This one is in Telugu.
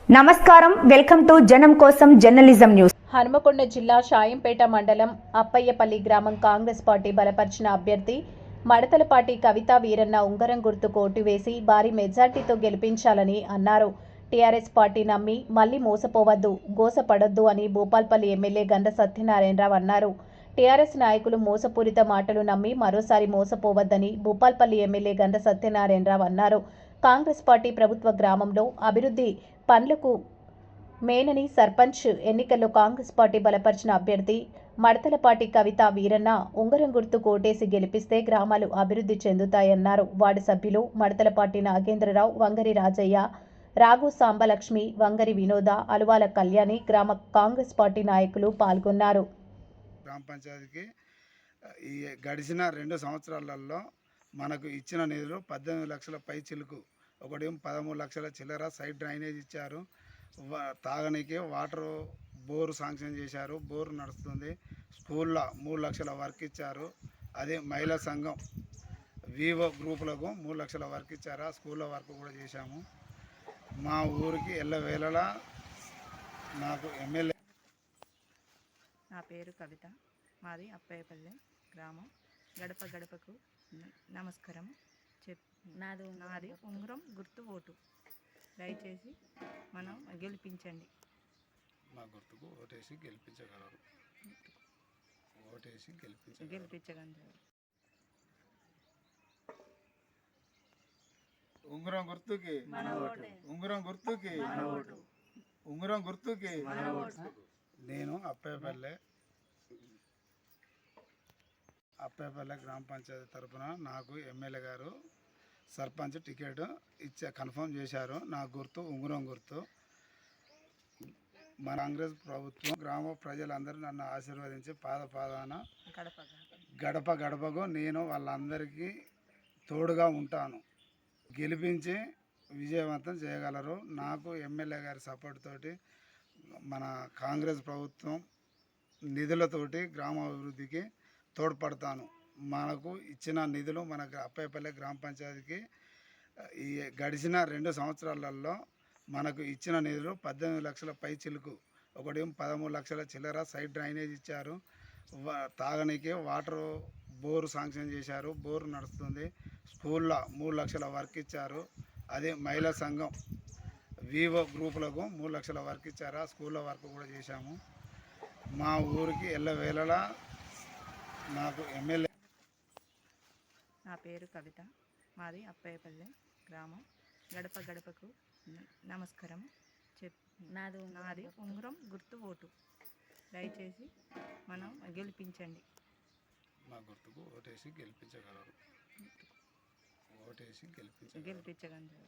నమస్కారం, వెల్కమ్ టు జనం కోసం జర్నలిజం న్యూస్. హనుమకొండ జిల్లా షాయంపేట మండలం అప్పయ్యపల్లి గ్రామం కాంగ్రెస్ పార్టీ బలపరిచిన అభ్యర్థి మడతలపాటి కవిత వీరన్న ఉంగరం గుర్తుకు ఓటు వేసి భారీ మెజార్టీతో గెలిపించాలని అన్నారు. టీఆర్ఎస్ పార్టీ నమ్మి మళ్లీ మోసపోవద్దు, గోసపడొద్దు అని భూపాల్పల్లి ఎమ్మెల్యే గండ్ర సత్యనారాయణరావు అన్నారు. టీఆర్ఎస్ నాయకులు మోసపూరిత మాటలు నమ్మి మరోసారి మోసపోవద్దని భూపాల్పల్లి ఎమ్మెల్యే గండ్ర సత్యనారాయణరావు అన్నారు. కాంగ్రెస్ పార్టీ ప్రభుత్వ గ్రామంలో అభివృద్ధి పనులకు మేనని సర్పంచ్ ఎన్నికల్లో కాంగ్రెస్ పార్టీ బలపరిచిన అభ్యర్థి మడతలపాటి కవిత వీరన్న ఉంగరం గుర్తు కోటేసి గెలిపిస్తే గ్రామాలు అభివృద్ధి చెందుతాయన్నారు. వార్డు సభ్యులు మడతలపాటి నాగేంద్రరావు, వంగరి రాజయ్య, రాఘు సాంబలక్ష్మి, వంగరి వినోద, అలువాల కళ్యాణి, గ్రామ కాంగ్రెస్ పార్టీ నాయకులు పాల్గొన్నారు. గ్రామ పంచాయతీకి ఈ గడిచిన 2 సంవత్సరాలలో మనకు ఇచ్చిన నిధులు 18 లక్షల పై చిలుకు, ఒకటేమో 13 లక్షల చిల్లర సైడ్ డ్రైనేజ్ ఇచ్చారు. తాగనీకి వాటర్ బోరు శాంక్షన్ చేశారు, బోరు నడుస్తుంది. స్కూల్లో 3 లక్షల వర్క్ ఇచ్చారు. అదే మహిళా సంఘం వివో గ్రూపులకు 3 లక్షల వర్క్ ఇచ్చారు. ఆ స్కూల్లో వర్క్ కూడా చేశాము. మా ఊరికి ఎల్లవేళలా నాకు ఎమ్మెల్యే. నా పేరు కవిత, మాది అప్పయ్యపల్లి గ్రామం. గడప గడపకు నమస్కారం నాది ఉంగరం గుర్తు ఓటు. దయచేసి మనం గెలిపించండి. మా గుర్తుకు ఓటేసి గెలిపించగలరు. గెలిపించగలరు. ఉంగరం గుర్తుకి, ఉంగరం గుర్తుకి, ఉంగరం గుర్తుకి. నేను అప్పయ్యపల్లె గ్రామ పంచాయతీ తరఫున నాకు ఎమ్మెల్యే గారు సర్పంచ్ టికెట్ కన్ఫర్మ్ చేశారు. నా గుర్తు ఉంగరం గుర్తు. మన కాంగ్రెస్ ప్రభుత్వం గ్రామ ప్రజలందరూ నన్ను ఆశీర్వదించి పాదాన గడప గడపకు నేను వాళ్ళందరికీ తోడుగా ఉంటాను. గెలిపించి విజయవంతం చేయగలరు. నాకు ఎమ్మెల్యే గారి సపోర్ట్ తోటి మన కాంగ్రెస్ ప్రభుత్వం నిధులతోటి గ్రామాభివృద్ధికి తోడ్పడతాను. మనకు ఇచ్చిన నిధులు మన అప్పయ్యపల్లి గ్రామ పంచాయతీకి ఈ గడిచిన 2 సంవత్సరాలలో మనకు ఇచ్చిన నిధులు 18 లక్షల పై చిలుకు, ఒకటేమో 13 లక్షల చిల్లర సైడ్ డ్రైనేజ్ ఇచ్చారు. తాగనీకి వాటర్ బోరు శాంక్షన్ చేశారు, బోరు నడుస్తుంది. స్కూల్లో 3 లక్షల వర్క్ ఇచ్చారు. అదే మహిళా సంఘం వివో గ్రూపులకు 3 లక్షల వర్క్ ఇచ్చారు. ఆ స్కూల్లో వర్క్ కూడా చేశాము. మా ఊరికి ఎల్లవేళలా నాకు ఎమ్మెల్యే. నా పేరు కవిత, మాది అప్పయ్యపల్లి గ్రామం. గడప గడపకు నమస్కారం నాది ఉంగరం గుర్తు ఓటు. దయచేసి మనం గెలిపించండి. మా గుర్తుకు ఓటేసి గెలిపించగలరు. గెలిపించగలరు.